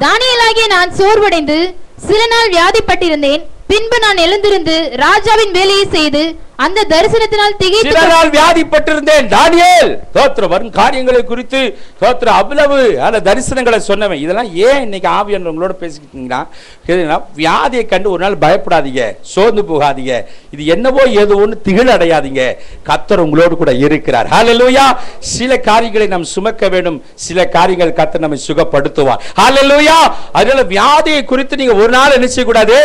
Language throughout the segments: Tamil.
தானியேலாகிய நான் சோர்வடைந்து சில நாள் வியாதிப்பட்டிருந்தேன். பின்பு நான் எழுந்திருந்து ராஜாவின் வேலையை செய்து அந்த தரிசனத்தினால் திகைத்து சில நாள் வியாதிப்பட்டிருந்தேன். தானியேல் ஸ்தோத்திரம். வரும் காரியங்களை குறித்து ஸ்தோத்திரம் அவ்வளவு அந்த தரிசனங்களை சொன்னவன். இதெல்லாம் ஏன் இன்னைக்கு ஆவியானவர் உங்களோட பேசிக்கிட்டீங்கன்னா, வியாதியை கண்டு ஒரு நாள் பயப்படாதீங்க, சோர்ந்து போகாதீங்க, இது என்னவோ ஏதோ ஒன்று திகில் அடையாதீங்க. கர்த்தர் உங்களோடு கூட இருக்கிறார். ஹல்லேலூயா. சில காரியங்களை நாம் சுமக்க வேண்டும், சில காரியங்கள் கர்த்தர் நம்மை சுகப்படுத்துவார். ஹல்லேலூயா. அதனால வியாதியை குறித்து நீங்க ஒரு நாள் என்ன செய்யக்கூடாது,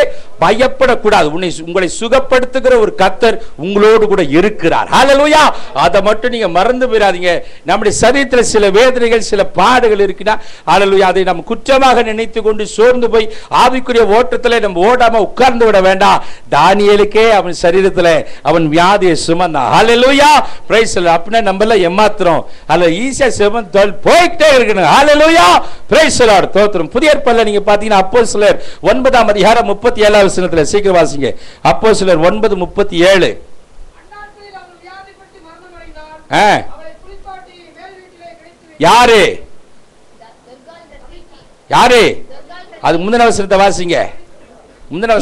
பயப்படக்கூடாது. உங்களை சுகப்படுத்துகிற ஒரு கர்த்தர் உங்களோடு கூட இருக்கிறார். ஹல்லேலூயா. அதை மட்டும் நீங்க மறந்து போயிடாதீங்க. நம்முடைய சரீரத்தில் சில வேதனைகள், சில பாடுகள் இருக்குன்னா, ஹல்லேலூயா, அதை நம்ம குற்றமாக நினைத்து கொண்டு சோர்ந்து போய் ஆவிக்குரிய ஓட்டத்தில் நம்ம ஓடாம உட்கார்ந்து விட வேண்டாம். தானியேலுக்கே அவன் சரீரத்தில் அவன் வியாதியை சுமந்தான். ஹல்லேலூயா. Praise the Lord. அப்படினா நம்மள ஏமாத்துறோம் அல்ல, ஈஸியா சுமந்து போயிட்டே இருக்கணும். ஹல்லேலூயா. Praise the Lord. ஸ்தோத்திரம். புதிய ஏற்பாட்டில் நீங்க பாத்தீங்கன்னா அப்போஸ்தலர் 9ஆம் அதிகாரம் 37ஆம் வசனத்துல சீக்கிரம் வாசிங்க. அப்போஸ்தலர் 9:37. யாரு யாரு? அது முந்தின வசனத்தை வாசிங்க.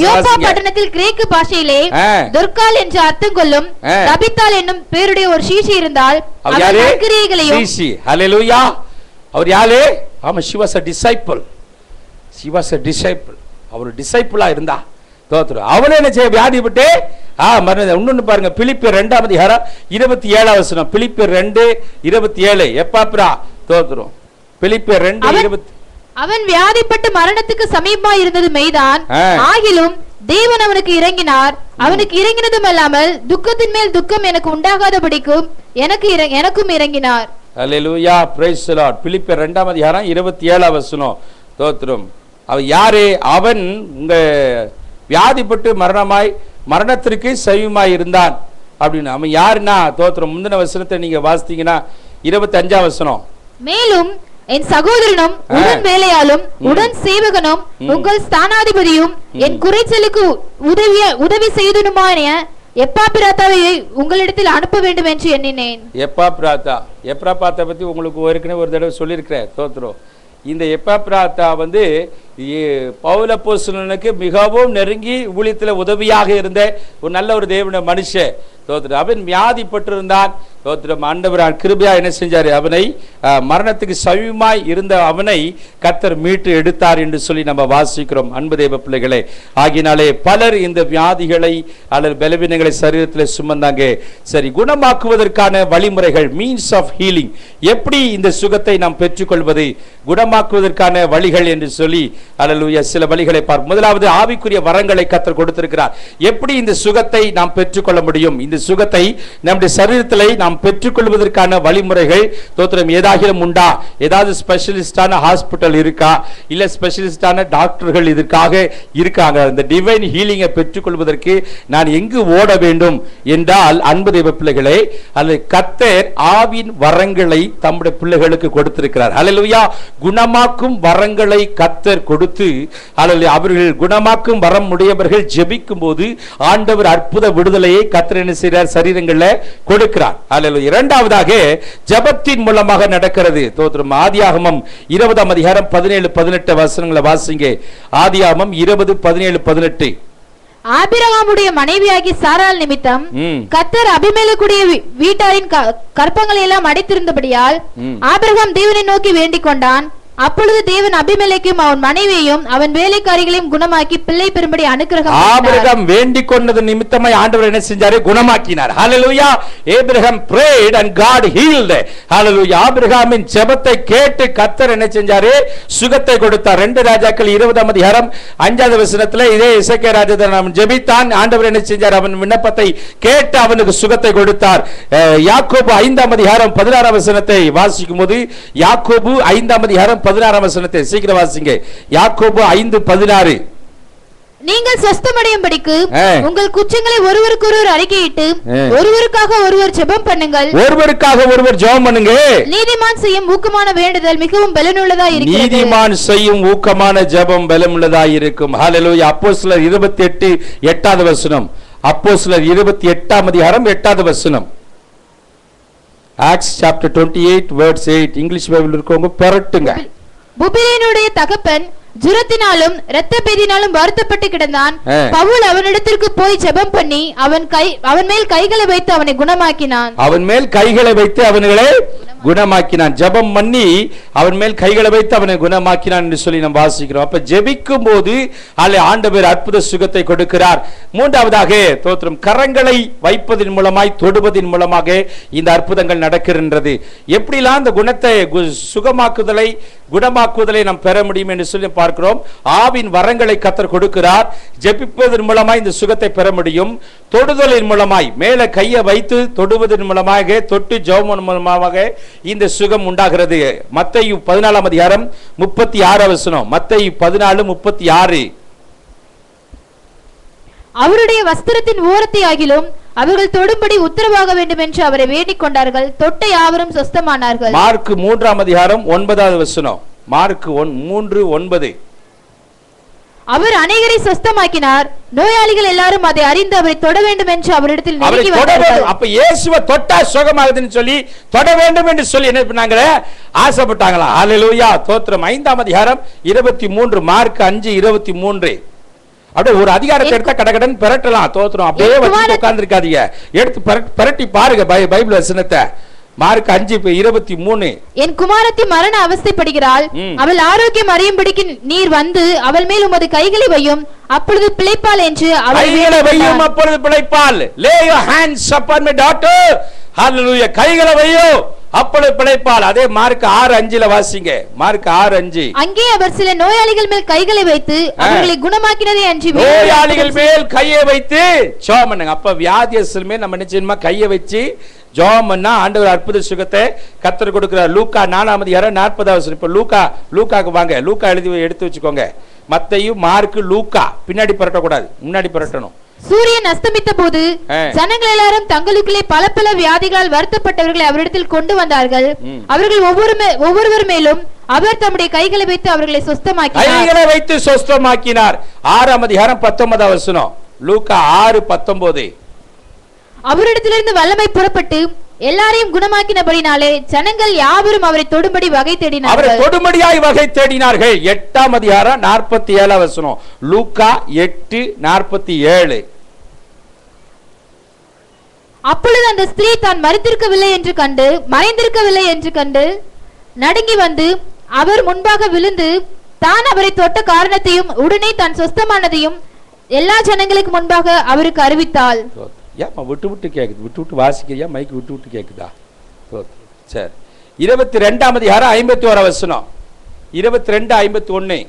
யோப்பா பட்டணத்தில் கிரேக்கு பாஷையிலே துர்கால் என்ற அர்த்தம் கொள்ளும் தபித்தாள் என்னும் பேருடைய ஒரு சீஷி இருந்தால், அவர் சீஷி. ஹல்லேலூயா. அவர் யாரு? ஆமா, she was a disciple. she was a disciple. அவர் டிசைபிளா இருந்தா. ஸ்தோத்திரம். அவளே என்ன செய்ய வியாதிப்பட்டு இன்னொன்னு பாருங்க, பிலிப்பியர் 2ஆம் அதிகாரம் 27ஆம் வசனம். பிலிப்பியர் 2:27. எப்பாப்ரா. ஸ்தோத்திரம். பிலிப்பியர் 2:20. அவன் வியாதிப்பட்டு மரணத்துக்கு சமீபமா இருந்தது மெய்தான், ஆகிலும் தேவன் அவனுக்கு இறங்கினார். அவனுக்கு இறங்கினதும் அல்லாமல் துக்கத்தின் மேல் துக்கம் எனக்கு உண்டாகாதபடிக்கும் எனக்கும் இறங்கினார். அல்லேலூயா. Praise the Lord. பிலிப்பியர் 2ஆம் அதிகாரம் 27ஆம் வசனம். ஸ்தோத்திரம். அவன் யாரு? அவன் உங்க வியாதிப்பட்டு மரணத்திற்கு சமீபமாய் இருந்தான் அப்படின்னு. அவன் யாருன்னா, ஸ்தோத்திரம், முந்தின வசனத்தை நீங்க வாசித்தீங்கன்னா 25ஆம் வசனம். மேலும் என் சகோதரனும் உடன் வேலையாலும் உடன் சேவகனும் உங்கள் ஸ்தானாதிபதியும் என் குறைச்சலுக்கு உதவி செய்தனுமான எப்பாப்பிராத்தாவை உங்களிடத்தில் அனுப்ப வேண்டும் என்று எண்ணினேன். எப்பாப்பிராத்தா பத்தி உங்களுக்கு ஏற்கனவே ஒரு தடவை சொல்லியிருக்கிறேன். ஸ்தோத்திரம். இந்த எப்பாப்பிராத்தா பவுல் அப்போஸ்தலனுக்கு மிகவும் நெருங்கி ஊழியத்தில் உதவியாக இருந்த ஒரு நல்ல ஒரு தேவனுடைய மனுஷன். அவன் வியாதிப்பட்டிருந்தான். ஆண்டவர் கிருபையா என்ன செஞ்சாரு, அவனை மரணத்துக்கு சமீபமாய் இருந்த அவனை கர்த்தர் மீட்டு எடுத்தார் என்று சொல்லி நம்ம வாசிக்கிறோம். அன்பு தேவ பிள்ளைகளே, ஆகினாலே பலர் இந்த வியாதிகளை அல்லது பலவீனங்களை சரீரத்தில் சுமந்தாங்க. சரி, குணமாக்குவதற்கான வழிமுறைகள், மீன்ஸ் ஆஃப் ஹீலிங், எப்படி இந்த சுகத்தை நாம் பெற்றுக்கொள்வது, குணமாக்குவதற்கான வழிகள் என்று சொல்லி அல்லேலூயா சில வழிகளை பார்ப்போம். முதலாவது, ஆவிக்குரிய வரங்களை கர்த்தர் கொடுத்திருக்கிறார். எப்படி இந்த சுகத்தை நாம் பெற்றுக்கொள்ள முடியும், இந்த சுகத்தை நம்முடைய சரீரத்திலே நாம் பெற்றுக்கொள்வதற்கான வழிமுறைகள் தோத்திரம் ஏதாகிலும் உண்டா? ஏதாவது ஸ்பெஷலிஸ்டான ஹாஸ்பிட்டல் இருக்கா? இல்ல ஸ்பெஷலிஸ்டான டாக்டர்கள் இதற்காக இருக்காங்க? இந்த டிவைன் ஹீலிங்கை பெற்றுக்கொள்வதற்கு நான் எங்கு ஓட வேண்டும் என்றால், அன்பு தேவ பிள்ளைகளே, அல்லது கர்த்தர் ஆவின் வரங்களை தம்முடைய பிள்ளைகளுக்கு கொடுத்திருக்கிறார். அல்லேலூயா. குணமாக்கும் வரங்களை கர்த்தர் கொடுத்து, அல்லது அவர்கள் குணமாக்கும் வரம் உடையவர்கள் ஜெபிக்கும் போது ஆண்டவர் அற்புத விடுதலையை கர்த்தர் என்ன செய்கிறார், சரீரங்களில் கொடுக்கிறார். இரண்டாவதாக ஜெபத்தின் மூலமாக நடக்கிறது. தோத்திரம். ஆதியாகமம் 20ஆம் அதிகாரம் 17-18 வசனங்களை வாசிங்க. ஆதியாகமம் 20:17-18. ஆபிரகாமுடைய மனைவியாகி சாராள் நிமித்தம் கர்த்தர் அபிமெலேக்குடைய வீட்டாரின் கற்பங்களை எல்லாம் அடைத்திருந்தபடியால் ஆபிரகாம் தேவனை நோக்கி வேண்டிக் கொண்டான். அப்பொழுது தேவன் அபிமெலேக்கையும் அவன் மனைவியையும் அவன் வேலைக்காரிகளையும் குணமாக்கி பிள்ளை பெறும்படி அனுக்கிரகம். ஆபிரகாம் வேண்டிக் கொண்டது நிமித்தமாய் ஆண்டவர் என்ன செஞ்சாரு, குணமாக்கினார். ஹல்லேலூயா. Abraham prayed and God healed. ஹல்லேலூயா. ஆபிரகாமின் ஜெபத்தை கேட்டு கர்த்தர் என்ன செஞ்சாரு, சுகத்தை கொடுத்தார். 2 ராஜாக்கள் 20ஆம் அதிகாரம் 5வது வசனத்திலே இதே எசேக்கியா ராஜா அவன் ஜெபித்தான். ஆண்டவர் என்ன செஞ்சார், அவன் விண்ணப்பத்தை கேட்டு அவனுக்கு சுகத்தை கொடுத்தார். யாக்கோபு 5ஆம் அதிகாரம் 16ஆம் வசனத்தை வாசிக்கும் போது, யாக்கோபு 5ஆம் அதிகாரம் 16ஆம் வசனத்தை சீக்கிரம் வாசிங்க. யாக்கோபு 5:16. நீங்கள் சுஸ்தமடையும்படிக்கு உங்கள் குற்றங்களை ஒருவருக்கொருவர் அறிக்கையிட்டு ஒருவருக்காக ஒருவர் ஜெபம் பண்ணுங்கள். ஒருவருக்காக ஒருவர் ஜெபம் பண்ணுங்க. நீதிமான் செய்யும் ஊக்கமான வேண்டுதல் மிகவும் பலனுள்ளதாய் இருக்கிறது. நீதிமான் செய்யும் ஊக்கமான ஜெபம் பலனுள்ளதாய் இருக்கும். ஹல்லேலூயா. அப்போஸ்தலர் 28:8வது வசனம். அப்போஸ்தலர் 28ஆம் அதிகாரம் 8வது வசனம். Acts chapter 28 verse 8. English Bible இருக்கவங்க பெறட்டுங்க. புபிலேனுடைய தகப்பன் ஜுரத்தினாலும் இரத்த பேதினாலும் வருத்தப்பட்டு கிடந்தான். பவுல் அவனிடத்திற்கு போய் ஜெபம் பண்ணி அவன் மேல் கைகளை வைத்து அவனை குணமாக்கினான். அவன் மேல் கைகளை வைத்து அவன்களை குணமாக்கினான். ஜெபம் பண்ணி அவன் மேல் கைகளை வைத்து அவனை குணமாக்கினான் என்று சொல்லி நாம் வாசிக்கிறோம். அப்ப ஜெபிக்கும் போது ஆண்டவர் அற்புத சுகத்தை கொடுக்கிறார். மூன்றாவதாக தோத்திரம், கரங்களை வைப்பதன் மூலமாய் தொடுவதன் மூலமாக இந்த அற்புதங்கள் நடக்கின்றது. எப்படிலாம் அந்த குணத்தை சுகமாக்குதலை குணமாக்குதலை நாம் பெற முடியும் என்று சொல்லி பார்க்கிறோம். ஆவின் வரங்களை கர்த்தர் கொடுக்கிறார். ஜெபிப்பதன் மூலமாய் இந்த சுகத்தை பெற முடியும். தொடுதலின் மூலமாய் மேலே கையை வைத்து தொடுவதன் மூலமாக தொட்டு ஜெபம் மூலமாக இந்த சுகம் உண்டாகிறது. மத்தேயு 14 அதிகாரம் 36 வசனம். மத்தேயு 14:36. அவருடைய வஸ்திரத்தின் ஓரத்தை ஆகிலும் அவர்கள் தொடும்படி உத்தரவாக வேண்டும் என்று அவரை வேண்டிக் கொண்டார்கள். தொட்ட யாவரும் சொஸ்தமானார்கள். மார்க் 3 அதிகாரம் 9 வசனம். மார்க் 3:9. அவர் அநேகரை சொஸ்தமாக்கினார். நோயாளிகள் எல்லாரும் அதை அறிந்து அவரை தொட வேண்டும் என்று அவரிடத்தில் நெருங்கி வந்தார்கள். அப்ப இயேசுவை தொட்டா சுகமாகுதுன்னு சொல்லி தொட வேண்டும் என்று சொல்லி என்ன பண்ணாங்க? ஆசைப்பட்டாங்களா? ஹல்லேலூயா, தோத்திரம். 5 அதிகாரம் 23. மார்க் 5:23. அப்படியே ஒரு அதிகாரத்தை எடுத்தா கடகடன் பெரட்டலாம். தோத்திரம். அப்படியே வச்சு உட்கார்ந்து இருக்காதீங்க, எடுத்து பெரட்டி பாருங்க பைபிள் வசனத்தை. மார்க் 5:23. என் குமாரத்தி மரண அவஸ்தைப்படுகிறாள், அவள் ஆரோக்கியம் அறியும்படிக்கு நீர் வந்து அவள் மேல் உமது கைகளை வையும், அப்பொழுது பிழைப்பாள் என்று கைகளை வையும், அப்பொழுது பிழைப்பாள். Lay your hands upon my daughter. Hallelujah. கைகளை வையும், அப்பொழுது பிழைப்பாள். அதே மார்க் 6:5 வாசிங்க. மார்க் 6:5. அங்கே அவர் சில நோயாளிகள் மேல் கைகளை வைத்து அவர்களை குணமாக்கினதே அன்றி நோயாளிகள் மேல் கையை வைத்து ஜெபம் பண்ணுங்க. அப்ப வியாதியஸ்தர் மேல் நம்ம நிச்சயமா கையை வச்சு ஜெபம் பண்ணா ஆண்டவர் அற்புத சுகத்தை கர்த்தர் கொடுக்கிறார். லூக்கா 4 அதிகாரம் 40 வசனம். இப்ப லூக்காக்கு வாங்க. லூக்கா எடுத்து வச்சுக்கோங்க. மத்தேயு, மார்க், லூக்கா. பின்னாடி பரட்டக்கூடாது, முன்னாடி பரட்டணும். சூரியன் அஸ்தமித்த போது ஜனங்கள் எல்லாரும் தங்களுக்குள்ளே பல பல வியாதிகளால் வருத்தப்பட்டவர்களை அவரிடத்தில் கொண்டு வந்தார்கள். அவர்கள் ஒவ்வொருவர் மேலும் அவர் தம்முடைய கைகளை வைத்து அவர்களை சொஸ்தமாக்கினார். 6 அதிகாரம் 19 வசனம். லூக்கா 6:19. அவரிடத்திலிருந்து வல்லமை புறப்பட்டு எல்லாரையும் குணமாக்கினபடினாலே ஜனங்கள் யாவரும் அவரை தொடும்படி வகை தேடினார்கள். அவரை தொடும்படியாய் வகை தேடினார்கள். 8 அதிகாரம் 47 வசனம். லூக்கா 8:47. அப்பொழுது அந்த ஸ்திரீ தான் மரித்திருக்கவில்லை என்று கண்டு நடுங்கி வந்து அவர் முன்பாக விழுந்து தான் அவரை தொட்ட காரணத்தையும் உடனே தான் சொஸ்தமானதையும் எல்லா ஜனங்களுக்கு முன்பாக அவருக்கு அறிவித்தாள். ஏமா விட்டு கேக்குது? விட்டு வாசிக்கிறியா? மைக்கு விட்டு கேக்குதா? சரி. 22 அதிகாரம் 51 வசனம். 22:51.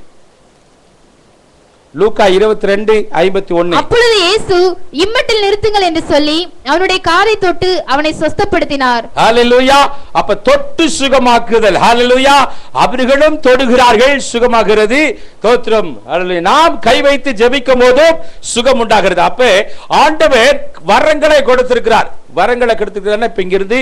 லூக்கா 22:51. அப்பொழுது இயேசு இம்மட்டில் நிறுத்துங்கள் என்று சொல்லி அவனுடைய காதை தொட்டு அவனை சொஸ்தப்படுத்தினார். ஹல்லேலூயா. அப்ப தொட்டு சுகமாக்குதல். ஹல்லேலூயா. அவர்களும் தொடுகிறார்கள், சுகமாகிறது. ஸ்தோத்திரம். ஹல்லேலூயா. நாம் கை வைத்து ஜெபிக்கும் போது சுகம் உண்டாகிறது. அப்ப ஆண்டவர் வரங்களை கொடுத்திருக்கிறார். வரங்களை கொடுத்திருக்கிறார். இப்ப இங்கிருந்து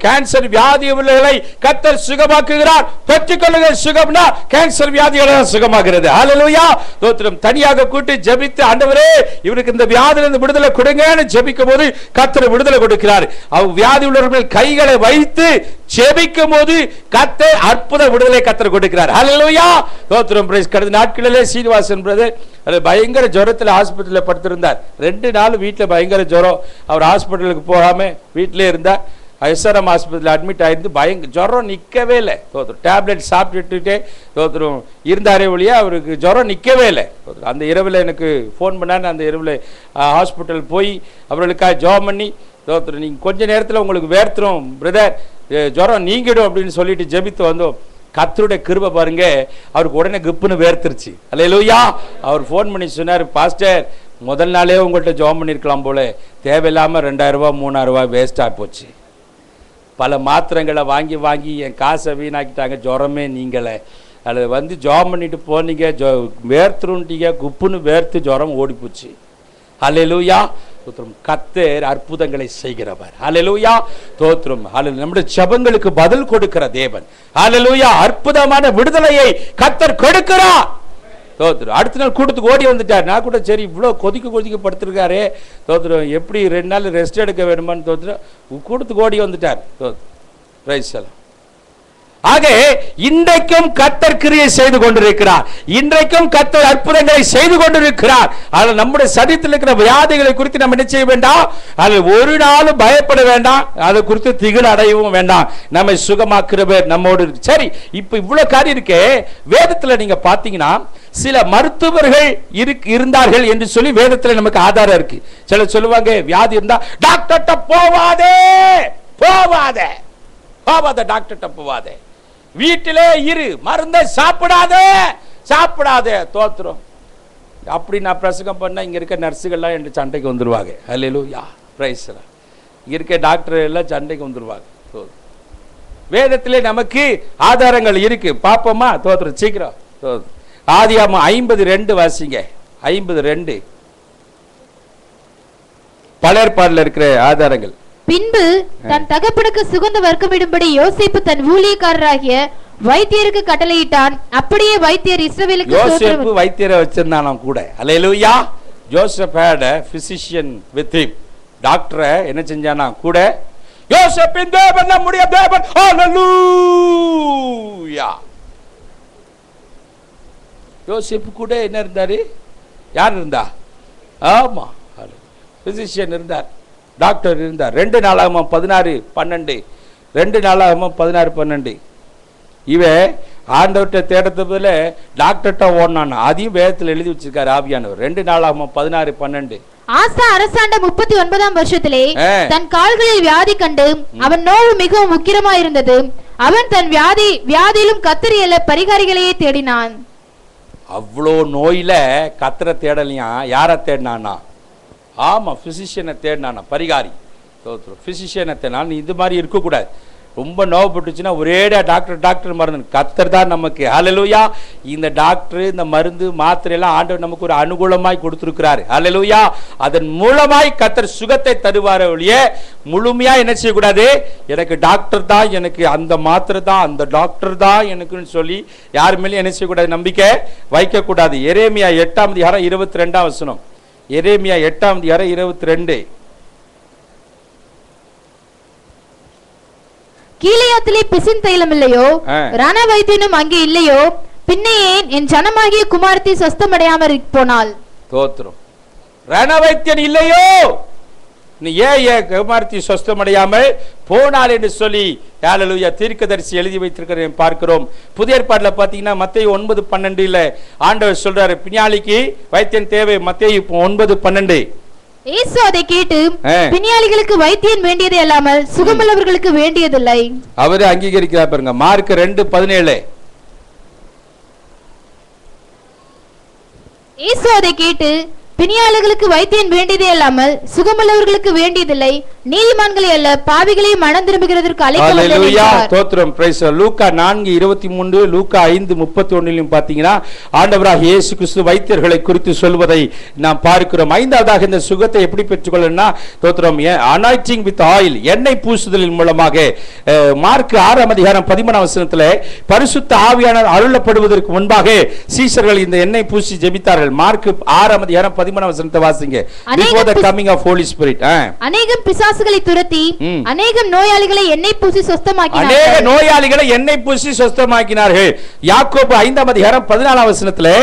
கேன்சர் வியாதி உள்ளவர்களை கர்த்தர் சுகமாக்குகிறார். பெற்றுக்கொள்ளுங்கள். சுகம்னா கேன்சர் வியாதிகளை சுகமாகிறது. ஹல்லேலூயா. ஸ்தோத்திரம். தனியாக கூட்டி ஜெபித்து ஆண்டவரே இவருக்கு இந்த வியாதியிலிருந்து விடுதலை கொடுங்கன்னு ஜெபிக்கும் போது கர்த்தர் விடுதலை கொடுக்கிறார். அவர் வியாதி உள்ளவர்கள் கைகளை வைத்து ஜெபிக்கும் போது கர்த்தர் அற்புத விடுதலை கர்த்தர் கொடுக்கிறார். ஹல்லேலூயா. ஸ்தோத்திரம். கடந்த நாட்களிலே சீனிவாசன் பிரதர் பயங்கர ஜுரத்தில் ஹாஸ்பிட்டலில் படுத்திருந்தார். 2 நாள் வீட்டில் பயங்கர ஜுரம். அவர் ஹாஸ்பிட்டலுக்கு போகாம வீட்டிலே இருந்தார். எஸ்ஆர்எம் ஹாஸ்பிட்டலில் அட்மிட் ஆயிருந்து பயங்கர ஜுரம் நிற்கவே இல்லை. டேப்லெட் சாப்பிட்டுட்டே இருந்தாரே ஒழிய அவருக்கு ஜுரம் நிற்கவே இல்லை. அந்த இரவில் எனக்கு ஃபோன் பண்ணான்னு அந்த இரவில் ஹாஸ்பிட்டல் போய் அவர்களுக்காக ஜெபம் பண்ணி நீங்கள் கொஞ்ச நேரத்தில் உங்களுக்கு வேர்த்துரும் பிரதர், ஜுரம் நீங்கிடும் அப்படின்னு சொல்லிட்டு ஜெபித்து வந்தோம். கர்த்தருடைய கிருபை பாருங்க, அவருக்கு உடனே கிப்புன்னு வேர்த்துருச்சு. அல்லேலூயா. அவர் ஃபோன் பண்ணி சொன்னார், பாஸ்டர் முதல் நாளே உங்கள்கிட்ட ஜெபம் பண்ணியிருக்கலாம் போல, தேவையில்லாமல் 2000 ரூபா 3000 ரூபா வேஸ்டாக போச்சு. பல மாத்திரங்களை வாங்கி என் காசை வீணாக்கிட்டாங்க, ஜுரமே நீங்களே. அதில் வந்து ஜெபம் பண்ணிட்டு போனீங்க, வேர்த்துருன்ட்டீங்க, குப்புன்னு வேர்த்து ஜுரம் ஓடி போச்சு. அல்லேலூயா. கர்த்தர் அற்புதங்களை செய்கிறவர். ஹல்லேலூயா. தோத்திரம். நம்முடைய ஜெபங்களுக்கு பதில் கொடுக்கிற தேவன். ஹல்லேலூயா. அற்புதமான விடுதலையை கர்த்தர் கொடுக்கிறார். தோத்திரம். அடுத்த நாள் கூட்டத்துக்கு ஓடி வந்துட்டார். நான் கூட சரி இவ்வளோ கொதிக்க படுத்திருக்காரு, தோத்திரம் எப்படி 2 நாள் ரெஸ்ட் எடுக்க வேணுமான்னு தோத்திரம் கூட்டத்துக்கு ஓடி வந்துட்டார். பிரைஸ் எல்லாம். ஆக இன்றைக்கும் கர்த்தர் கிரியை செய்து கொண்டிருக்கிறார். இன்றைக்கும் கர்த்தர் அற்புதங்களை செய்து கொண்டிருக்கிறார். அதில் நம்முடைய சரீரத்தில் இருக்கிற வியாதிகளை குறித்து நம்ம என்ன செய்ய வேண்டாம், அதில் ஒரு நாளும் பயப்பட வேண்டாம், அதை குறித்து திகில் அடையவும் வேண்டாம். நம்மை சுகமாக்குறவர் நம்மோடு. சரி, இப்ப இவ்வளவு காரியம் இருக்கே. வேதத்துல நீங்க பாத்தீங்கன்னா சில மருத்துவர்கள் இருந்தார்கள் என்று சொல்லி வேதத்துல நமக்கு ஆதாரம் இருக்கு. சிலர் சொல்லுவாங்க, வியாதி இருந்தா டாக்டர்கிட்ட போவாதே, போவாதே, போவாத, டாக்டர்கிட்ட போவாதே, வீட்டிலே இரு, மருந்தை சாப்பிடாதே, சாப்பிடாதே. தோத்துரும். அப்படி நான் பிரசங்கம் பண்ண இங்க இருக்க நர்ஸுகள்லாம் என்று சண்டைக்கு வந்துருவாங்க. அல்லேலூயா, பிரைஸ் தி லார்ட். இங்க இருக்க டாக்டர் எல்லாம் சண்டைக்கு வந்துருவாங்க. வேதத்திலே நமக்கு ஆதாரங்கள் இருக்கு. பாப்போமா? தோத்துரும் சீக்கிரம். ஆதியாகமம் 50:2 வாசிங்க. 50:2 பழையற்பாடுல இருக்கிற ஆதாரங்கள். பின்பு தன் தகப்பனுக்கு சுகந்த வர்க்கமிடும்படி யோசேப்பு தன் ஊழியக்காரராகிய வைத்தியருக்கு கட்டளையிட்டான். அப்படியே வைத்தியர் இஸ்ரவேலுக்கு யோசேப்பு வைத்தியரை வச்சிருந்தானாம் கூட. Hallelujah. Joseph had a physician with him. டாக்டரை என்ன செஞ்சானா கூட. யோசேப்பின் தேவன் நம்முடைய தேவன். அல்லேலூயா. யோசேப்பு கூட என்ன இருந்தாரு? யார் இருந்தா? ஆமா, பிசிஷியன் இருந்தார், டாக்டர் இருந்தார். 2 நாளாகமம் 16:12. 2 நாளாகமம் 16:12. இவன் ஆண்டவர்கிட்ட தேடத்துல டாக்டர்கிட்ட ஓடனான். அதையும் வேதத்தில் எழுதி வச்சிருக்காரு ஆவியானவர். 2 நாளாகமம் 16:12. ஆசா அரசாண்ட 39ஆம் வருஷத்திலே தன் கால்களில் வியாதி கண்டு அவன் நோவு மிகவும் உக்கிரமா இருந்தது. அவன் தன் வியாதியிலும் கத்தரியல்ல பரிகாரிகளையே தேடினான். அவ்வளோ நோயில கத்தரை தேடலையா, யாரை தேடினானா? ஆமா, பிசிஷியனை தேடினானா, பரிகாரி. பிசிஷியனை தேடினா. நீ இது மாதிரி இருக்கக்கூடாது. ரொம்ப நோவுப்பட்டுச்சுன்னா ஒரேடா டாக்டர் மருந்து. கத்தர் தான் நமக்கு. ஹல்லேலூயா. இந்த டாக்டர், இந்த மருந்து, மாத்திரை எல்லாம் ஆண்டவர் நமக்கு ஒரு அனுகூலமாய் கொடுத்திருக்கிறாரு. ஹல்லேலூயா. அதன் மூலமாய் கத்தர் சுகத்தை தருவார ஒழிய முழுமையா என்ன செய்யக்கூடாது. எனக்கு டாக்டர் தான், எனக்கு அந்த மாத்திரை தான், அந்த டாக்டர் தான் எனக்குன்னு சொல்லி யார் மேலேயும் என்ன செய்யக்கூடாது, நம்பிக்கை வைக்கக்கூடாது. எரேமியா 8:22. எரேமியா 8:22. கீலேயாத்திலே பிசின் தைலம் இல்லையோ, ரண வைத்தியனும் அங்கே இல்லையோ, பின்னே என் ஜனமாகிய குமாரத்தி சொஸ்தமடையாமல் போனாள். தோத்திரம். ரண வைத்தியன் இல்லையோ, நீ ஏன் குமாரத்தி சொஸ்தமடையாமல் போனாள் என்று சொல்லி ஹல்லேலூயா தீர்க்கதரிசி எழுதி வைத்திருக்கிறதை பார்க்கிறோம். புதிய ஏற்பாட்டில் பார்த்தீங்கன்னா மத்தேயு 9:12 ஆண்டவர் சொல்றாரு, பிணியாளிக்கு வைத்தியன் தேவை. மத்தேயு 9:12. இயேசு அதை கேட்டு, பிணியாளிகளுக்கு வைத்தியன் வேண்டியதே அல்லாமல் சுகமுள்ளவர்களுக்கு வேண்டியதில்லை. அவரு அங்கீகரிக்கிறார் பாருங்க. மார்க் 2:17. இயேசு அதை கேட்டு, பிணியாளிகளுக்கு வைத்தியன் வேண்டியதே அல்லாமல் சுகமுள்ளவர்களுக்கு வேண்டியதில்லை, நீதிமான்களை அல்ல பாவிகளை மனம் திரும்புகிறதற்கு அழைக்கிறார். ஸ்தோத்திரம். பிரைஸ். லூக்கா 4:23, லூக்கா 5:31 பாத்தீங்கன்னா ஆண்டவராகிய இயேசு கிறிஸ்து வைத்தியர்களை குறித்து சொல்வதை நாம் பார்க்கிறோம். 5வதாக இந்த சுகத்தை எப்படி பெற்றுக்கொள்ளணும்னா, ஸ்தோத்திரம், அனாயிண்டிங் வித் ஆயில், எண்ணெய் பூசுதலின் மூலமாக. மார்க் 6:13 பரிசுத்த ஆவியானவர் அருளப்படுவதற்கு முன்பாக சீஷர்கள் இந்த எண்ணெய் பூசி ஜெபித்தார்கள். மார்க் 6:13 வாசிங்க. Before the coming of Holy Spirit. அநேகம் பிசாசுகளை துரத்தி அநேகம் நோயாளிகளை எண்ணெய் பூசி சொஸ்தமாக்கினார்கள். அநேக நோயாளிகளை எண்ணெய் பூசி சொஸ்தமாக்கினார்கள். யாக்கோபு 5:14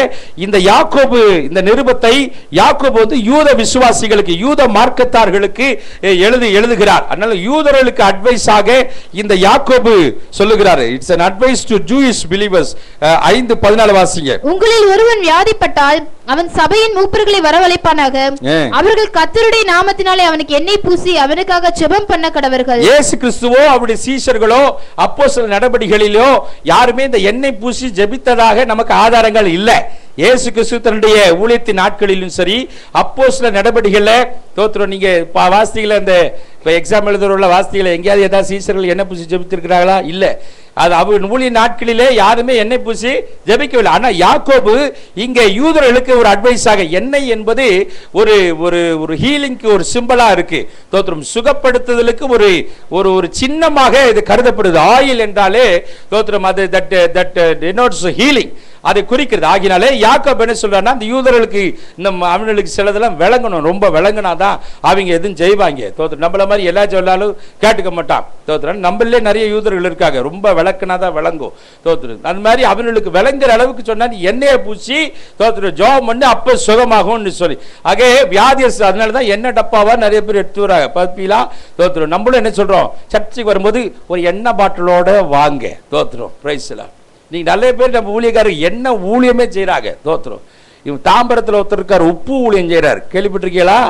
இந்த யாக்கோபு இந்த நிருபத்தை யாக்கோபு வந்து யூத விசுவாசிகளுக்கு, யூத மார்க்கத்தார்களுக்கு எழுதுகிறார். அதனால யூதர்களுக்கு அட்வைஸாக இந்த யாக்கோபு சொல்லுகிறார். It's an advice to Jewish believers. 5:14 வாசிங்க. உங்களில் ஒருவன் வியாதிப்பட்டால் அவன் சபையின் மூப்பர்களை வரவழைப்பானாக. அவர்கள் கர்த்தருடைய நாமத்தினாலே அவனுக்கு எண்ணெய் பூசி அவனுக்காக ஜெபம் பண்ண கடவர்கள். இயேசு கிறிஸ்துவோ அவருடைய சீஷர்களோ அப்போஸ்தல நடபடிகளிலோ யாருமே இந்த எண்ணெய் பூசி ஜெபித்ததாக நமக்கு ஆதாரங்கள் இல்லை. இயேசு கிறிஸ்து தன்னுடைய ஊழியத்தின் நாட்களிலும் சரி, அப்போஸ்தல நடபடிகள்ல தோத்திரம் நீங்க வாசித்தீங்களா, இந்த எக்ஸாம் எழுதுறவங்கள வாசித்தீங்களா, எங்கேயாவது ஏதாவது சீஷர்கள் எண்ணெய் பூசி ஜெபித்திருக்கிறார்களா? இல்ல. அது அவர் ஊழிய நாட்களிலே யாருமே எண்ணெய் பூசி ஜெபிக்கவில்லை. ஆனா யாக்கோபு இங்க யூதர்களுக்கு ஒரு அட்வைஸாக, எண்ணெய் என்பது ஒரு ஒரு ஒரு ஹீலிங்க்கு ஒரு சிம்பலா இருக்கு. தோத்திரம் சுகப்படுத்துதலுக்கு ஒரு ஒரு ஒரு சின்னமாக இது கருதப்படுது. ஆயில் என்றாலே தோத்திரம் அது தட் denotes healing. அதை குறிக்கிறது. ஆகினாலே யாக்கோபு என்ன சொல்றான்னா, அந்த யூதர்களுக்கு இந்த அவங்களுக்கு சிலதெல்லாம் விளங்கணும், ரொம்ப விளங்கினாதான் அவங்க எதுவும் செய்வாங்க. தோத்திரம் நம்மள மாதிரி எல்லா சொல்லாலும் கேட்டுக்க மாட்டான். தோத்திரம் நம்மளே நிறைய யூதர்கள் இருக்காங்க, ரொம்ப விளக்குனாதான் விளங்கும். தோத்திரம் அந்த மாதிரி அவங்களுக்கு விளங்குற அளவுக்கு சொன்னா எண்ணெயை பூசி தோத்திரம் ஜோம் பண்ணி அப்ப சுகமாகும்னு சொல்லி ஆகே வியாதியஸ். அதனாலதான் எண்ணெய் டப்பாவா நிறைய பேர் எடுத்து வராங்க பப்பிலா. தோத்திரம் நம்மளும் என்ன சொல்றோம், சர்ச்சைக்கு வரும்போது ஒரு எண்ணெய் பாட்டிலோட வாங்க. தோத்திரம் பிரைஸ்லாம். நீங்க நிறைய பேர் நம்ம ஊழியக்காரர் என்ன ஊழியமே செய்யறாங்க. தோத்திரம் இவன் தாம்பரத்தில் ஒருத்தர் இருக்கார், உப்பு ஊழியம் செய்யறாரு, கேள்விப்பட்டிருக்கீங்களா?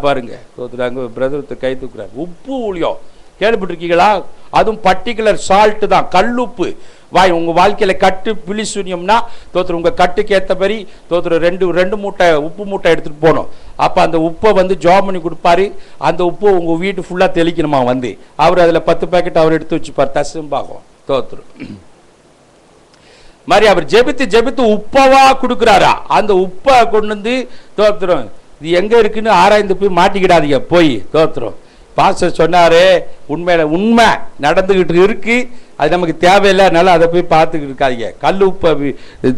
பாருங்க தோத்திரம் அங்க பிரதர் கை தூக்குறாரு, உப்பு ஊழியம் கேள்விப்பட்டிருக்கீங்களா? அதுவும் பர்டிகுலர் சால்ட் தான், கல்லுப்பு. உங்க வாழ்க்கையில கட்டு பிளி சூன்யம்னா தோத்திரம் உங்க கட்டுக்கு ஏற்றபடி தோத்திரம் ரெண்டு மூட்டை உப்பு மூட்டை எடுத்துட்டு போகணும். அப்ப அந்த உப்பை வந்து ஜாப் பண்ணி கொடுப்பாரு. அந்த உப்பு உங்க வீட்டு ஃபுல்லா தெளிக்கணுமா வந்து அவர் அதுல 10 பேக்கெட் அவர் எடுத்து வச்சுப்பார், தசும்பாகும். தோத்திரம் மாதிரி அவர் ஜெபித்து உப்பவா கொடுக்குறாரா, அந்த உப்பை கொண்டு வந்து தோத்திரம் இது எங்க இருக்குன்னு ஆராய்ந்து போய் மாட்டிக்கிடாதீங்க போய். தோத்திரம் பாஸ்டர் சொன்னாரு, உண்மை நடந்துகிட்டு இருக்கு, அது நமக்கு தேவையில்லை, அதனால அதை போய் பார்த்துக்கிட்டு இருக்காதீங்க. கல் உப்பை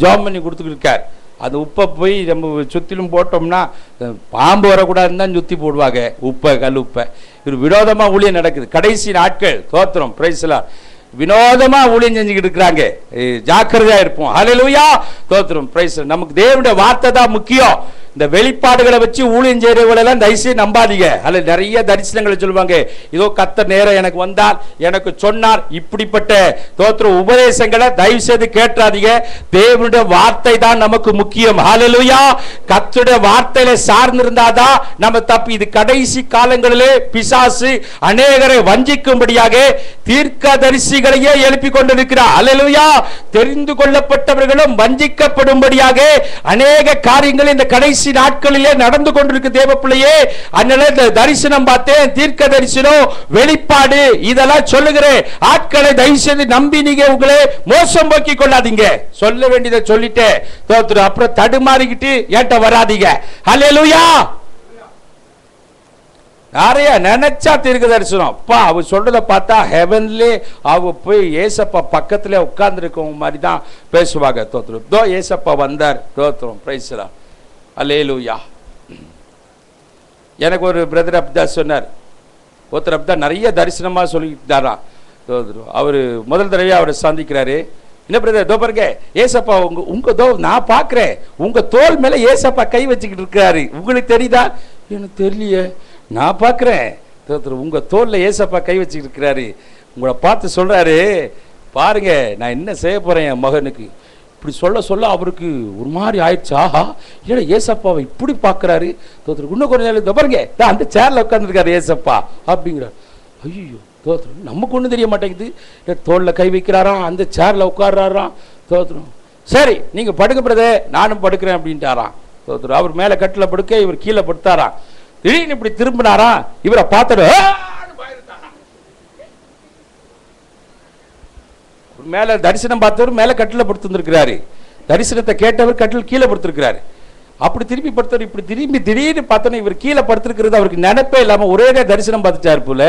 ஜாம் பண்ணி கொடுத்துக்கிட்டு இருக்கார். அந்த உப்பை போய் நம்ம சுத்திலும் போட்டோம்னா பாம்பு வரக்கூடாதுன்னு தான் சுத்தி போடுவாங்க உப்பை, கல் உப்பை. இது வினோதமா ஊழியம் நடக்குது கடைசி நாட்கள். தோத்திரம் பிரைஸ்லாம். வினோதமா ஊழியம் செஞ்சுக்கிட்டு இருக்கிறாங்க, ஜாக்கிரதையா இருப்போம். ஹல்லேலூயா தோத்திரம் பிரைஸ். நமக்கு தேவனுடைய வார்த்தை தான் முக்கியம். இந்த வெளிப்பாடுகளை வச்சு ஊழியம் செய்யறவங்களெல்லாம் தயவுசெய்து நம்பாதீங்க. அதில் நிறைய தரிசனங்களை சொல்லுவாங்க, இதோ கர்த்தர் நேரம் எனக்கு வந்தார், எனக்கு சொன்னார், இப்படிப்பட்ட தோத்திர உபதேசங்களை தயவு செய்து கேட்காதீங்க. தேவனுடைய வார்த்தை தான் நமக்கு முக்கியம். ஹல்லேலூயா. கர்த்தருடைய வார்த்தையில சார்ந்திருந்தாதான் நம்ம தப்பி. இது கடைசி காலங்களிலே பிசாசு அநேகரை வஞ்சிக்கும்படியாக தீர்க்கதரிசிகளையே எழுப்பி கொண்டிருக்கிறார். ஹல்லேலூயா. தெரிந்து கொள்ளப்பட்டவர்களும் வஞ்சிக்கப்படும்படியாக அநேக காரியங்கள் இந்த கடைசி நாட்களிலே நடந்து கொண்டிருக்கு தேவ பிள்ளையே. அதனால தரிசனம் பார்த்தேன், தீர்க்க தரிசனம், வெளிப்பாடு இதெல்லாம் சொல்லுகிறேன். ஆட்களை தயவு செய்து நம்பி நீங்க உங்களை மோசம் போக்கி கொள்ளாதீங்க. சொல்ல வேண்டியதை சொல்லிட்டேன். தோத்திரம் அப்புறம் தடுமாறிக்கிட்டு ஏட்ட வராதீங்க. ஹல்லேலூயா. நிறைய நினைச்சா தீர்க்க தரிசனம் அப்பா அவர் சொல்றதை பார்த்தா ஹெவன்லே அவ போய் ஏசப்பா பக்கத்துல உட்கார்ந்து இருக்கவங்க மாதிரி தான் பேசுவாங்க. தோத்திரம் தோ ஏசப்பா வந்தார். தோத்திரம் பிரைஸ்லாம். அல்லேலூயா. எனக்கு ஒரு பிரதர் அப்படிதான் சொன்னார். ஒருத்தர் அப்படிதான் நிறைய தரிசனமா சொல்லிட்டாராம். அவரு முதல் தடவை அவரை சந்திக்கிறாரு. என்ன பிரதர் தோ பாருங்க ஏசப்பா உங்க தோ நான் பாக்குறேன், உங்க தோல் மேல ஏசப்பா கை வச்சுக்கிட்டு இருக்காரு, உங்களுக்கு தெரியுதா? எனக்கு தெரியலையே, நான் பாக்குறேன். உங்க தோல்ல ஏசப்பா கை வச்சுக்கிட்டு இருக்கிறாரு. உங்களை பார்த்து சொல்றாரு, பாருங்க நான் என்ன செய்ய போறேன் என் மகனுக்கு. இப்படி சொல்ல அவருக்கு ஒரு மாதிரி ஆயிடுச்சு. ஆஹா ஏன்னா ஏசப்பாவை இப்படி பார்க்குறாரு. தோத்திரம் இன்னும் கொஞ்ச நேரம் பாருங்க அந்த சேர்ல உட்காந்துருக்காரு ஏசப்பா அப்படிங்கிறார். ஐயோ தோத்திரம் நமக்கு ஒன்றும் தெரிய மாட்டேங்குது. தோல்ல கை வைக்கிறாராம், அந்த சேர்ல உட்கார்றாராம். தோத்திரம் சரி நீங்க படுக்க பிரதே நானும் படுக்கிறேன் அப்படின்ட்டாராம். தோத்திரம் அவர் மேல கட்டில படுக்க இவர் கீழே படுத்தாராம். திடீர்னு இப்படி திரும்பினாராம். இவரை பார்த்துட்டு மேல தரிசனம் பார்த்தவர் மேல கட்டில படுத்திருக்கிறாரு. தரிசனத்தை கேட்டவர் கட்டில் கீழே படுத்திருக்கிறாரு. அப்படி திரும்பி படுத்தவர் இப்படி திரும்பி திடீர்னு பார்த்தோன்னா இவர் கீழே படுத்திருக்கிறது அவருக்கு நினைப்பே இல்லாம ஒரே தரிசனம் பார்த்துட்டாரு போல.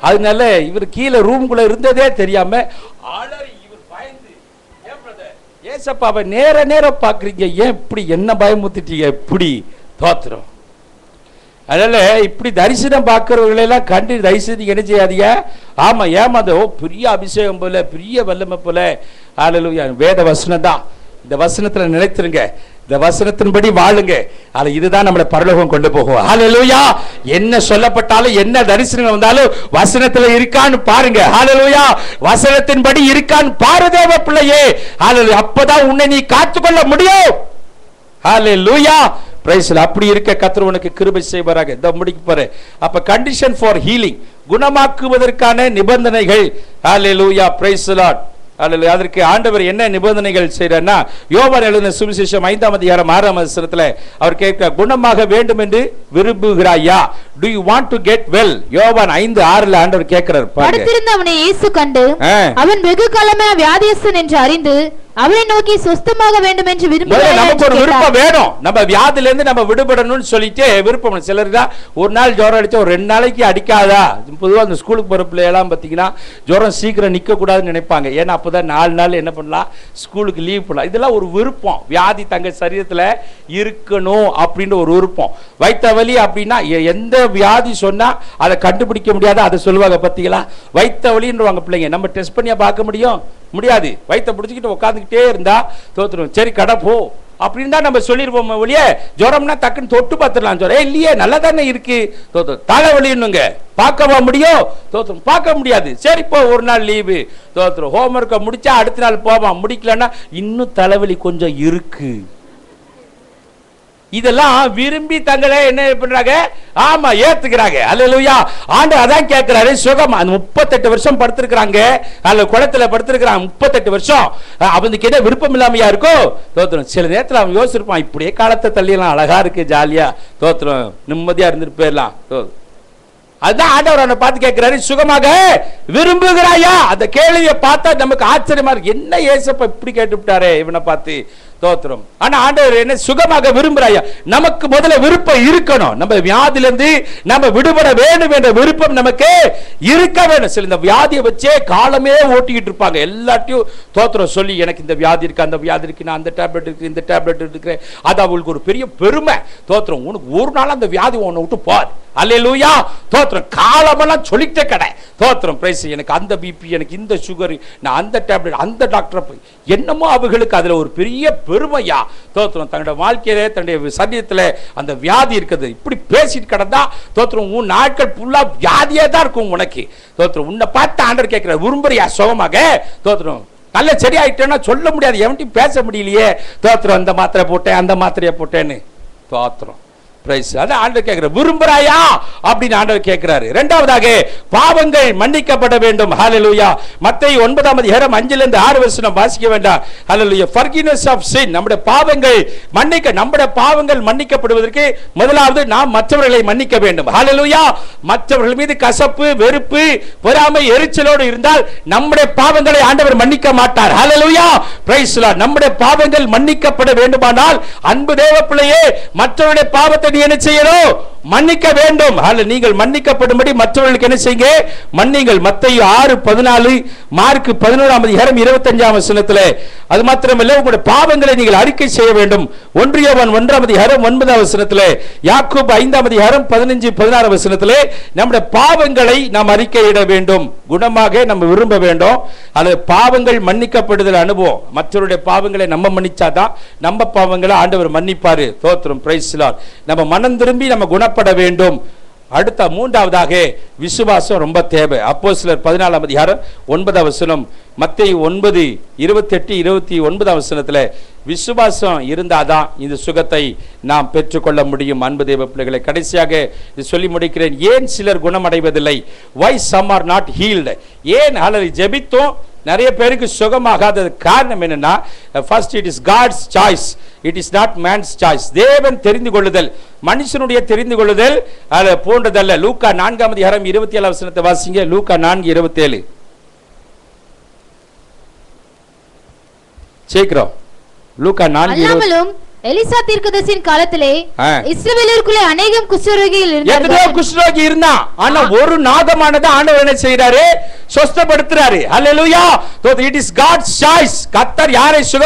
அதனால இவர் கீழே ரூம்குள்ள இருந்ததே தெரியாம இவர் பயந்து, ஏசப்பாவை நேர பாக்குறீங்க, ஏன் இப்படி என்ன பயமுத்திட்டீங்க இப்படி? தோத்திரம். அதனால இப்படி தரிசனம் பார்க்கிறவர்களெல்லாம் கண்டு தரிசனம் என்ன செய்யாதீங்க. ஆமா ஏமாந்த பெரிய அபிஷேகம் போல பெரிய வல்லமை போல. ஹல்லேலூயா. வேத வசனம் தான். இந்த வசனத்துல நிலைத்திருங்க, இந்த வசனத்தின்படி வாழுங்க. அது இதுதான் நம்மளை பரலோகம் கொண்டு போகும். ஹல்லேலூயா. என்ன சொல்லப்பட்டாலும் என்ன தரிசனம் வந்தாலும் வசனத்துல இருக்கான்னு பாருங்க. ஹல்லேலூயா. வசனத்தின்படி இருக்கான்னு பாரு தேவ பிள்ளையே. ஹல்லேலூயா. அப்பதான் உன்னை நீ காத்துக்கொள்ள முடியும். ஹல்லேலூயா. அப்படி இருக்க கர்த்தர் உனக்கு கிருபை செய்வாராக. இந்த முடிக்க போறேன். அப்ப கண்டிஷன் ஃபார் ஹீலிங், குணமாக்குவதற்கான நிபந்தனைகள். Hallelujah. Praise the Lord. Hallelujah. அதற்கு ஆண்டவர் என்ன நிபந்தனைகள் செய்றார்னா, யோவான் எழுதின சுவிசேஷம் 5ஆம் அதிகாரம் 6ஆம் வசனத்துல அவர் கேட்க, குணமாக வேண்டும் என்று விரும்புகிறாயா? Do you want to get well? யோவான் 5:6ல ஆண்டவர் கேட்கிறார். படுத்திருந்த அவனை இயேசு கண்டு அவன் வெகு காலமே வியாதியஸ்தன் என்று அறிந்து அவரை நோக்கி சொஸ்தமாக வேண்டும் என்று விரும்புகிறாய். நமக்கு ஒரு விருப்பம் வேணும், நம்ம வியாதில இருந்து நம்ம விடுபடணும்னு சொல்லிட்டு விருப்பம். சிலருக்கு ஒரு நாள் ஜுரம் அடிச்சா ஒரு 2 நாளைக்கு அடிக்காதா. பொதுவாக அந்த ஸ்கூலுக்கு போற பிள்ளையெல்லாம் பார்த்தீங்கன்னா ஜுரம் சீக்கிரம் நிற்க கூடாதுன்னு நினைப்பாங்க. ஏன்னா அப்போதான் 4 நாள் என்ன பண்ணலாம், ஸ்கூலுக்கு லீவ் பண்ணலாம். இதெல்லாம் ஒரு விருப்பம். வியாதி தங்க சரீரத்தில் இருக்கணும் அப்படின்ற ஒரு விருப்பம். வயிற்று வலி அப்படின்னா எந்த வியாதி சொன்னா அதை கண்டுபிடிக்க முடியாது, அதை சொல்லுவாங்க. பார்த்தீங்களா, வயிற்று வலின்றவாங்க பிள்ளைங்க. நம்ம டெஸ்ட் பண்ணியா பார்க்க முடியாது. வயிற்றை பிடிச்சிக்கிட்டு உட்காந்துக்கிட்டே இருந்தா தோத்துரும். சரி கடை போ அப்படின்னு தான் நம்ம சொல்லிருப்போம் ஒழிய, ஜுரம்னா டக்குன்னு தொட்டு பார்த்துடலாம். ஜுரம் இல்லையே, நல்லா தானே இருக்கு. தோத்துரும். தலைவலின்னுங்க பார்க்கவா முடியும்? தோத்துரும். பார்க்க முடியாது. சரி இப்போ ஒரு நாள் லீவு. தோத்துரும். ஹோம்ஒர்க்கை முடிச்சா அடுத்த நாள் போவான். முடிக்கலன்னா இன்னும் தலைவலி கொஞ்சம் இருக்கு. இதெல்லாம் விரும்பி தங்களே என்ன பண்றாங்க, ஆமா ஏத்துக்கிறாங்க. அல்லேலூயா. ஆண்டவர் அதான் கேட்கிறாரு, சுகம். 38 வருஷம் படுத்திருக்கிறாங்க, அல்ல குளத்துல படுத்திருக்கிறாங்க 38 வருஷம். அவனுக்கு என்ன விருப்பம் இல்லாமையா இருக்கும்? தோத்திரம். சில நேரத்தில் அவன் யோசிச்சிருப்பான், இப்படியே காலத்தை தள்ளியெல்லாம் அழகா இருக்கு, ஜாலியா தோத்திரம் நிம்மதியா இருந்துட்டு போயிடலாம். அதுதான் ஆண்டவர் அவனை பார்த்து கேட்கிறாரு, சுகமாக விரும்புகிறாயா? அந்த கேள்வியை பார்த்தா நமக்கு ஆச்சரியமா இருக்கு. என்ன ஏசப்பா இப்படி கேட்டுவிட்டாரே இவனை பார்த்து. தோத்திரம். ஆனா ஆண்டவர் என்ன, சுகமாக விரும்புறாயா? நமக்கு முதல்ல விருப்பம் இருக்கணும். நம்ம வியாதியிலிருந்து நம்ம விடுபட வேண்டும் என்ற விருப்பம் நமக்கு இருக்க வேண்டும். சில இந்த வியாதியை வச்சே காலமே ஓட்டிக்கிட்டு இருப்பாங்க. எல்லாத்தையும் தோத்திரம் சொல்லி, எனக்கு இந்த வியாதி இருக்கு, அந்த வியாதி இருக்கு, நான் அந்த டேப்லெட் இருக்கு, இந்த டேப்லெட் எடுக்கிறேன். அது அவங்களுக்கு ஒரு பெரிய பெருமை. தோத்திரம். உனக்கு ஒரு நாள் அந்த வியாதி உன்னை விட்டு போர். அல்லேலூயா. தோத்திரம். காலமெல்லாம் சொல்லிட்டே கடை. தோத்திரம். பிரைஸ். எனக்கு அந்த பிபி, எனக்கு இந்த சுகர், நான் அந்த டேப்லெட், அந்த டாக்டரை போய் என்னமோ அவர்களுக்கு அதுல ஒரு பெரிய பெருமையா. தோத்திரம். தன்னுடைய வாழ்க்கையில தன்னுடைய சரீரத்தில் அந்த வியாதி இருக்குது இப்படி பேசிட்டு கிடந்தா தோத்திரம், உன் நாட்கள் ஃபுல்லா வியாதியே தான் இருக்கும் உனக்கு. தோத்திரம். உன்னை பார்த்து ஆண்டவர் கேட்கிற, விரும்புறியா சுகமாக? தோத்திரம். நல்ல சரியாயிட்டேன்னா சொல்ல முடியாது, எவன்ட்டையும் பேச முடியலையே. தோத்திரம். அந்த மாத்திரை போட்டேன், அந்த மாத்திரையை போட்டேன்னு. தோத்திரம். விரும்புறாயா அப்படின்னு ஆண்டவர் கேட்கிறாரு. இரண்டாவதாக பாவங்கள் மன்னிக்கப்பட வேண்டும். ஹல்லேலூயா. மத்தேயு 9:5-6 வாசிக்க வேண்டாம். ஹல்லேலூயா. forgiveness of sin. நம்முடைய பாவங்கள் நம்முடைய பாவங்கள் மன்னிக்கப்படுவதற்கு முதலாவது நாம் மற்றவர்களை மன்னிக்க வேண்டும். ஹல்லேலூயா. மற்றவர்கள் மீது கசப்பு, வெறுப்பு, பொறாமை, எரிச்சலோடு இருந்தால் நம்முடைய பாவங்களை ஆண்டவர் மன்னிக்க மாட்டார். ஹல்லேலூயா. Praise the Lord. நம்முடைய பாவங்கள் மன்னிக்கப்பட வேண்டுமானால் அன்பு தேவ பிள்ளையே, மற்றவருடைய பாவத்தை என்ன செய்யணும்? மன்னிக்க வேண்டும். நீங்கள் மன்னிக்கப்படும்படி மற்றவர்களுக்கு என்ன செய்யுங்க? மன்னிங்கள். மத்தேயு 6:14, மார்க் 11:25 அது மாத்திரமல்ல, உங்களுடைய பாவங்களை நீங்கள் அறிக்கை செய்ய வேண்டும். 1 யோவான் 1:9 யாக்கோபு 5:15-16 நம்முடைய பாவங்களை நாம் அறிக்கையிட வேண்டும். குணமாக நம்ம விரும்ப வேண்டும். அல்லது பாவங்கள் மன்னிக்கப்படுதல் அனுபவம். மற்றவருடைய பாவங்களை நம்ம மன்னிச்சாதான் நம்ம பாவங்களை ஆண்டவர் மன்னிப்பாரு. தோத்திரம். Price the Lord. நம்ம மனம் திரும்பி நம்ம குணப்பட வேண்டும். அடுத்த மூன்றாவதாக விசுவாசம் ரொம்ப தேவை. அப்போஸ்தலர் 14:9 மத்தேயு 9:28-29 விசுவாசம் இருந்தாதான் இந்த சுகத்தை நாம் பெற்றுக்கொள்ள முடியும். அன்பு தேவ பிள்ளைகளை, கடைசியாக சொல்லி முடிக்கிறேன். ஏன் சிலர் குணமடைவதில்லை? why some are not healed? ஏன் அல்லது ஜெபித்தோம் நிறைய பேருக்கு சுகமாகாதது காரணம் என்னன்னா, first it is God's choice, it is not man's choice. தேவன் தெரிந்து கொள்ளுதல், மனுஷனுடைய தெரிந்து கொள்ளுதல் அது போன்றதல்ல. லூக்கா 4:27 வாசிங்க. லூக்கா 4:27 சீக்கிரம். லூக்கா 4:27 எலிசா தீர்க்கதரிசியின் காலத்திலே இஸ்ரவேலருக்குள்ளே அநேகம் குஷ்டரோகிகள் இருந்தார்கள். எத்தனையோ குஷ்டரோகி இருந்தா, ஆனா ஒரு நாகமானது ஆண்டவர் என்ன செய்றாரு? சொஸ்தப்படுத்துறாரு. ஹல்லேலூயா. So it is God's choice. கர்த்தர் யாரை சுக